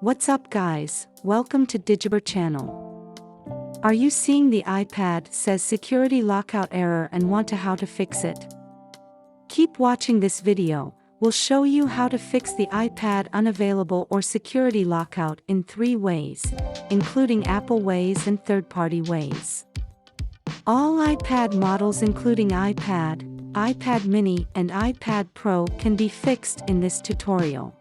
What's up guys, welcome to Digiber channel. Are you seeing the iPad says security lockout error and want to how to fix it? Keep watching this video, we'll show you how to fix the iPad unavailable or security lockout in 3 ways, including Apple ways and third-party ways. All iPad models including iPad, iPad mini and iPad Pro can be fixed in this tutorial.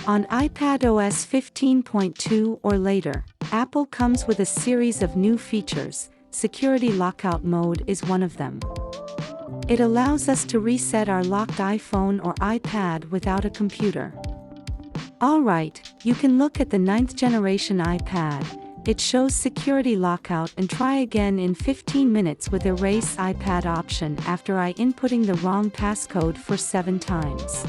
On iPadOS 15.2 or later, Apple comes with a series of new features. Security Lockout mode is one of them. It allows us to reset our locked iPhone or iPad without a computer. Alright, you can look at the 9th generation iPad. It shows Security Lockout and try again in 15 minutes with Erase iPad option after inputting the wrong passcode for 7 times.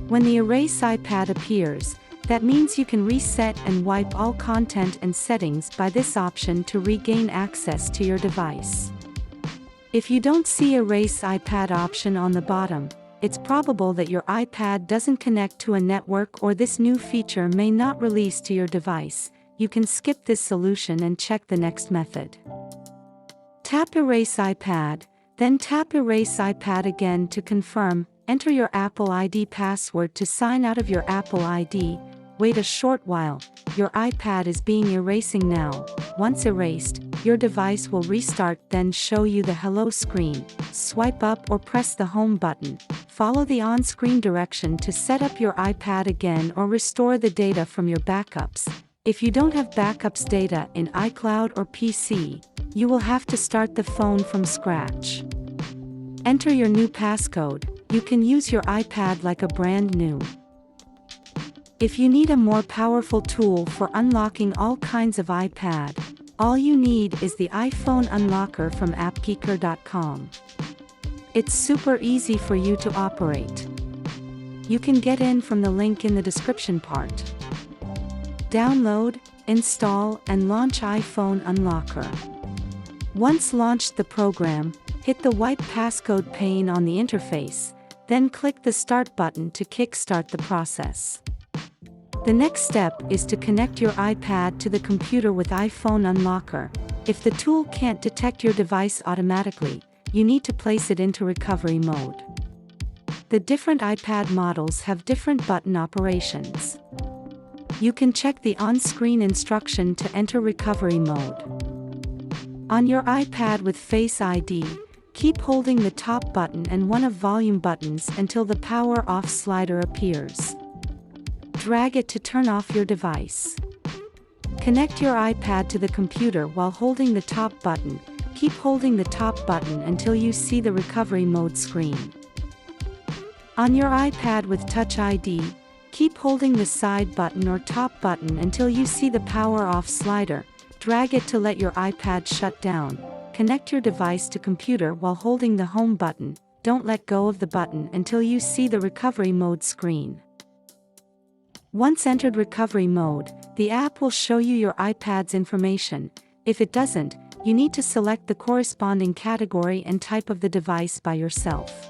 When the Erase iPad appears, that means you can reset and wipe all content and settings by this option to regain access to your device. If you don't see Erase iPad option on the bottom, it's probable that your iPad doesn't connect to a network or this new feature may not release to your device. You can skip this solution and check the next method. Tap Erase iPad, then tap Erase iPad again to confirm. Enter your Apple ID password to sign out of your Apple ID. Wait a short while, your iPad is being erasing now. Once erased, your device will restart, then show you the hello screen. Swipe up or press the home button. Follow the on-screen direction to set up your iPad again or restore the data from your backups. If you don't have backups data in iCloud or PC, you will have to start the phone from scratch. Enter your new passcode. You can use your iPad like a brand new. If you need a more powerful tool for unlocking all kinds of iPad, all you need is the iPhone Unlocker from appgeeker.com. It's super easy for you to operate. You can get in from the link in the description part. Download, install, and launch iPhone Unlocker. Once launched the program, hit the white passcode pane on the interface, then click the Start button to kickstart the process. The next step is to connect your iPad to the computer with iPhone Unlocker. If the tool can't detect your device automatically, you need to place it into recovery mode. The different iPad models have different button operations. You can check the on-screen instruction to enter recovery mode. On your iPad with Face ID, keep holding the top button and one of volume buttons until the power off slider appears. Drag it to turn off your device. Connect your iPad to the computer while holding the top button. Keep holding the top button until you see the recovery mode screen. On your iPad with Touch ID, keep holding the side button or top button until you see the power off slider. Drag it to let your iPad shut down. Connect your device to computer while holding the home button. Don't let go of the button until you see the recovery mode screen. Once entered recovery mode, the app will show you your iPad's information. If it doesn't, you need to select the corresponding category and type of the device by yourself.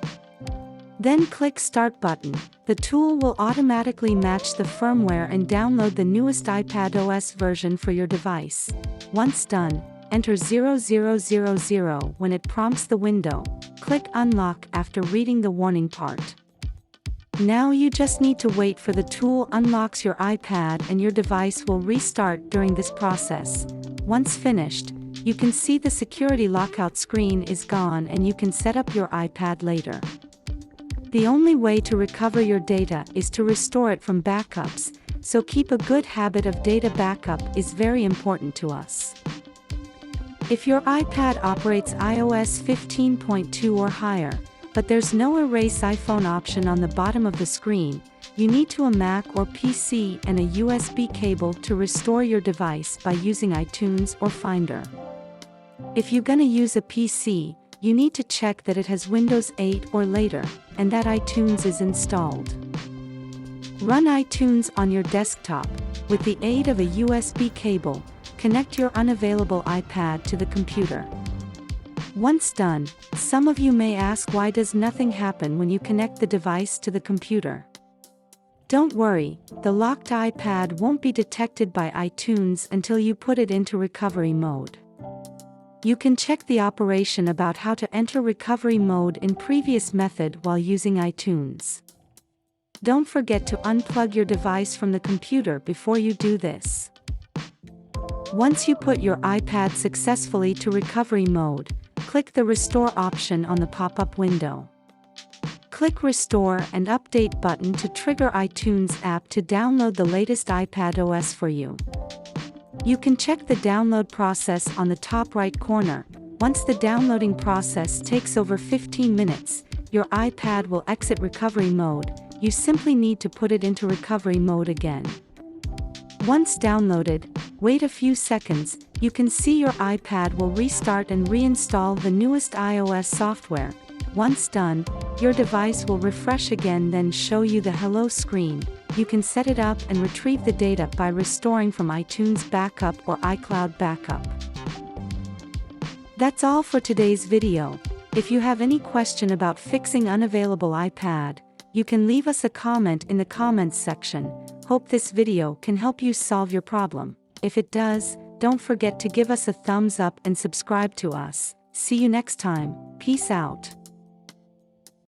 Then click Start button. The tool will automatically match the firmware and download the newest iPadOS version for your device. Once done, enter 0000 when it prompts the window. Click Unlock after reading the warning part. Now you just need to wait for the tool unlocks your iPad and your device will restart during this process. Once finished, you can see the security lockout screen is gone and you can set up your iPad later. The only way to recover your data is to restore it from backups, so keep a good habit of data backup is very important to us. If your iPad operates iOS 15.2 or higher, but there's no Erase iPhone option on the bottom of the screen, you need to a Mac or PC and a USB cable to restore your device by using iTunes or Finder. If you're gonna use a PC, you need to check that it has Windows 8 or later, and that iTunes is installed. Run iTunes on your desktop. With the aid of a USB cable, connect your unavailable iPad to the computer. Once done, some of you may ask why does nothing happen when you connect the device to the computer? Don't worry, the locked iPad won't be detected by iTunes until you put it into recovery mode. You can check the operation about how to enter recovery mode in previous method while using iTunes. Don't forget to unplug your device from the computer before you do this. Once you put your iPad successfully to recovery mode, click the Restore option on the pop-up window. Click Restore and Update button to trigger iTunes app to download the latest iPad OS for you. You can check the download process on the top right corner. Once the downloading process takes over 15 minutes, your iPad will exit recovery mode. You simply need to put it into recovery mode again. Once downloaded, wait a few seconds. You can see your iPad will restart and reinstall the newest iOS software. Once done, your device will refresh again, then show you the hello screen. You can set it up and retrieve the data by restoring from iTunes Backup or iCloud Backup. That's all for today's video. If you have any question about fixing unavailable iPad, you can leave us a comment in the comments section. Hope this video can help you solve your problem. If it does, don't forget to give us a thumbs up and subscribe to us. See you next time. Peace out.